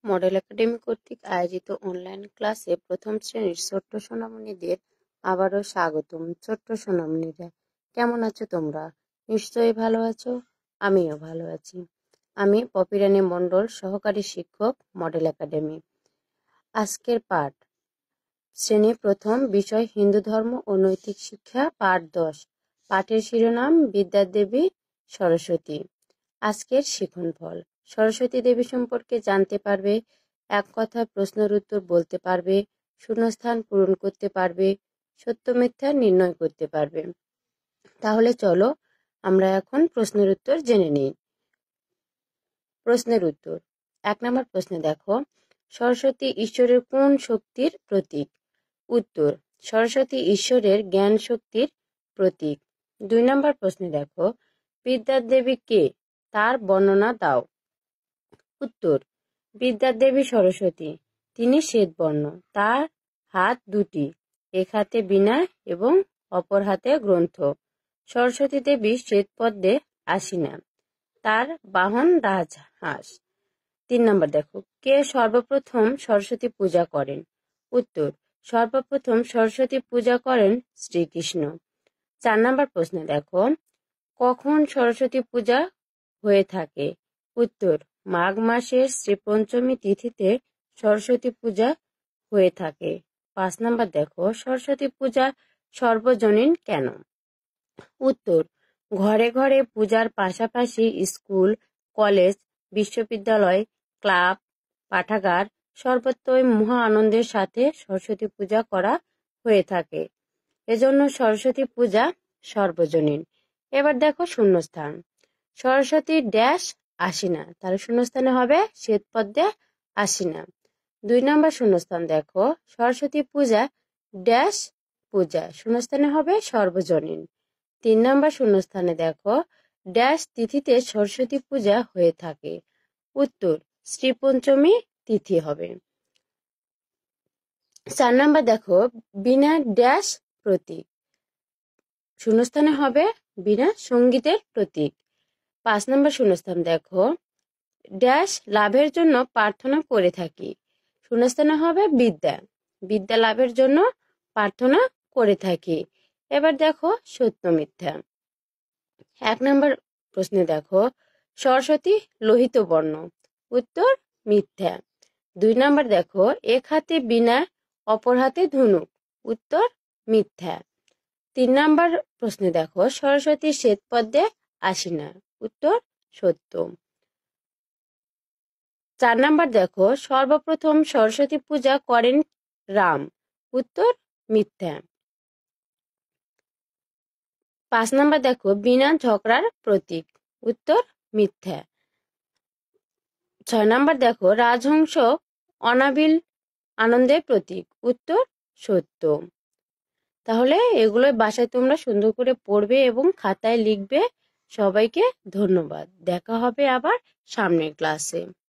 Model academy কর্তৃক আয়োজিত online ক্লাসে প্রথম শ্রেণীর ছোট্ট সোনামণিদের আবারও স্বাগতম। ছোট্ট সোনামণিরা, কেমন আছো তোমরা? নিশ্চয়ই ভালো আছো, আমিও ভালো আছি। আমি পপিরানী মণ্ডল, সহকারী শিক্ষক, মডেল একাডেমি। আজকের পাঠ, শ্রেণী প্রথম, বিষয় হিন্দু ধর্ম ও নৈতিক শিক্ষা, পাঠ 10। পাঠের শিরোনাম বিদ্যাদেবী সরস্বতী। আজকের শিক্ষণফল, সরস্বতী দেবী সম্পর্কে জানতে পারবে, এক কথায় প্রশ্নের উত্তর বলতে পারবে, শূন্যস্থান পূরণ করতে পারবে, সত্য মিথ্যা নির্ণয় করতে পারবে। তাহলে চলো আমরা এখন প্রশ্নের উত্তর জেনে নিই। প্রশ্নের উত্তর, 1 নম্বর প্রশ্নে দেখো, সরস্বতী ঈশ্বরের কোন শক্তির প্রতীক? উত্তর, সরস্বতী ঈশ্বরের জ্ঞান শক্তির প্রতীক। 2 নম্বর প্রশ্নে দেখো, বিদ্যার দেবী কে? তার বর্ণনা দাও। উত্তর, বিদ্যার দেবী সরস্বতী, তিনি শ্বেতবর্ণ, তার হাত দুটি, এক হাতে বীণা এবং অপর হাতে গ্রন্থ। সরস্বতী দেবী শ্বেতপদ্মে আসীনা, তার বাহন রাজহাঁস। 3 নম্বর দেখো, কে সর্বপ্রথম সরস্বতী পূজা করেন? উত্তর, সর্বপ্রথম সরস্বতী পূজা করেন শ্রীকৃষ্ণ। 4 নম্বর প্রশ্নে দেখো, কখন সরস্বতী পূজা হয়ে থাকে? উত্তর, মাঘ মাসের শ্রীপঞ্চমী তিথিতে সরস্বতী পূজা হয়ে থাকে। 5 নম্বর দেখো, সরস্বতী পূজা সর্বজনীন কেন? উত্তর, ঘরে ঘরে পূজার পাশাপাশি স্কুল, কলেজ, বিশ্ববিদ্যালয়, ক্লাব, পাঠাগার সর্বত্রই মহা আনন্দের সাথে সরস্বতী পূজা করা হয়ে থাকে। এজন্য সরস্বতী পূজা সর্বজনীন। এবার দেখো শূন্যস্থান, সরস্বতী ড্যাশ আসীনা, তাহলে শূন্যস্থানে হবে শ্বেতপদ্মে আসীনা। 2 নম্বর শূন্যস্থান দেখো, সরস্বতী পূজা ড্যাশ পূজা, শূন্যস্থানে হবে সর্বজনীন। 3 নম্বর শূন্যস্থানে দেখো, ড্যাশ তিথিতে সরস্বতী পূজা হয়ে থাকে। উত্তর, শ্রীপঞ্চমী তিথি হবে। 4 নম্বর দেখো, বীণা ড্যাশ প্রতীক, শূন্যস্থানে হবে বীণা সঙ্গীতের প্রতীক। 5 নম্বর শূন্যস্থান দেখো, ড্যাশ লাভের জন্য প্রার্থনা করে থাকি, শূন্যস্থানে হবে বিদ্যা, বিদ্যা লাভের জন্য প্রার্থনা করে থাকি। এবার দেখো সত্য মিথ্যা। 1 নম্বর প্রশ্নে দেখো, সরস্বতী লোহিত বর্ণ, উত্তর মিথ্যা। 2 নম্বর দেখো, এক হাতে বীণা অপর হাতে ধনুক, উত্তর মিথ্যা। 3 নম্বর প্রশ্নে দেখো, সরস্বতী শ্বেতপদ্মে আসীনা, উত্তর সত্য। 4 নম্বর দেখো, সর্বপ্রথম সরস্বতী পূজা করেন রাম, উত্তর মিথ্যা। 5 নম্বর দেখো, বীণা ঝগড়ার প্রতীক, উত্তর মিথ্যা। 6 নম্বর দেখো, রাজহংস অনাবিল আনন্দের প্রতীক, উত্তর সত্য। তাহলে এগুলো বাসায় তোমরা সুন্দর করে পড়বে এবং খাতায় লিখবে। সবাইকে ধন্যবাদ, দেখা হবে আবার সামনের ক্লাসে।